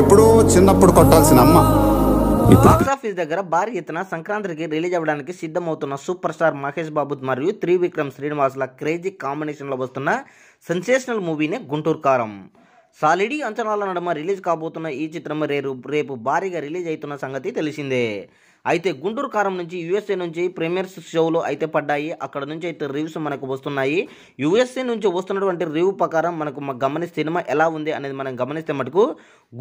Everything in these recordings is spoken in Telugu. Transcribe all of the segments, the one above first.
ఎప్పుడో చిన్నప్పుడు కొట్టాల్సిన అమ్మ బాక్స్ ఆఫీస్ దగ్గర భారీ ఎత్తున సంక్రాంతికి రిలీజ్ అవ్వడానికి సిద్ధమవుతున్న సూపర్ స్టార్ మహేష్ బాబు మరియు త్రివిక్రమ్ శ్రీనివాసుల క్రేజీ కాంబినేషన్లో వస్తున్న సెన్సేషనల్ మూవీనే గుంటూరు కారం. సాలిడీ అంచనాల నడుమ రిలీజ్ కాబోతున్న ఈ చిత్రం రేపు భారీగా రిలీజ్ అవుతున్న సంగతి తెలిసిందే. అయితే గుంటూరు కారం నుంచి యూఎస్ఏ నుంచి ప్రీమియర్స్ షోలు అయితే పడ్డాయి. అక్కడ నుంచి అయితే రివ్యూస్ మనకు వస్తున్నాయి. యూఎస్ఏ నుంచి వస్తున్నటువంటి రివ్యూ ప్రకారం మనకు గమనిస్తే సినిమా ఎలా ఉంది అనేది మనం గమనిస్తే మటుకు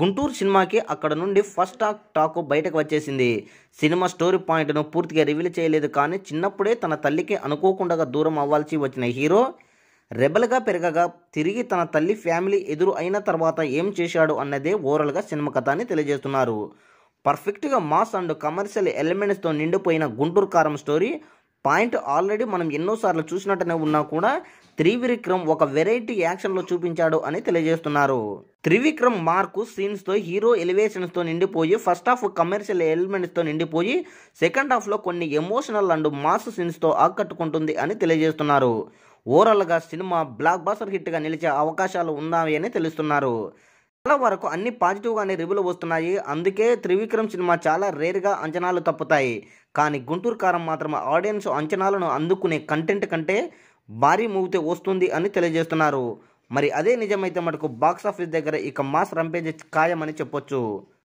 గుంటూరు సినిమాకి అక్కడ నుండి ఫస్ట్ టాక్ బయటకు వచ్చేసింది. సినిమా స్టోరీ పాయింట్ను పూర్తిగా రివీల్ చేయలేదు, కానీ చిన్నప్పుడే తన తల్లికి అనుకోకుండా దూరం అవ్వాల్సి వచ్చిన హీరో రెబల్గా పెరగగా తిరిగి తన తల్లి ఫ్యామిలీ ఎదురు అయిన తర్వాత ఏం చేశాడు అన్నదే ఓవరాల్గా సినిమా కథ అని తెలియజేస్తున్నారు. పర్ఫెక్ట్గా మాస్ అండ్ కమర్షియల్ ఎలిమెంట్స్తో నిండిపోయిన గుంటూరు కారం స్టోరీ పాయింట్ ఆల్రెడీ మనం ఎన్నోసార్లు చూసినట్టునే ఉన్నా కూడా త్రివిక్రమ్ ఒక వెరైటీ యాక్షన్లో చూపించాడు అని తెలియజేస్తున్నారు. త్రివిక్రమ్ మార్కు సీన్స్తో హీరో ఎలివేషన్స్తో నిండిపోయి ఫస్ట్ హాఫ్ కమర్షియల్ ఎలిమెంట్స్తో నిండిపోయి సెకండ్ హాఫ్లో కొన్ని ఎమోషనల్ అండ్ మాస్ సీన్స్తో ఆకట్టుకుంటుంది అని తెలియజేస్తున్నారు. ఓవరాల్గా సినిమా బ్లాక్ బస్టర్ హిట్గా నిలిచే అవకాశాలు ఉన్నాయి అని తెలుస్తున్నారు. చాలా వరకు అన్ని పాజిటివ్గానే రివ్యూలు వస్తున్నాయి. అందుకే త్రివిక్రమ్ సినిమా చాలా రేర్గా అంచనాలు తప్పుతాయి. కానీ గుంటూరు కారం మాత్రం ఆడియన్స్ అంచనాలను అందుకునే కంటెంట్ కంటే భారీ మూవీతో వస్తుంది అని తెలియజేస్తున్నారు. మరి అదే నిజమైతే మటుకు బాక్స్ ఆఫీస్ దగ్గర ఇక మాస్ రంపేజ్ ఖాయమని చెప్పొచ్చు.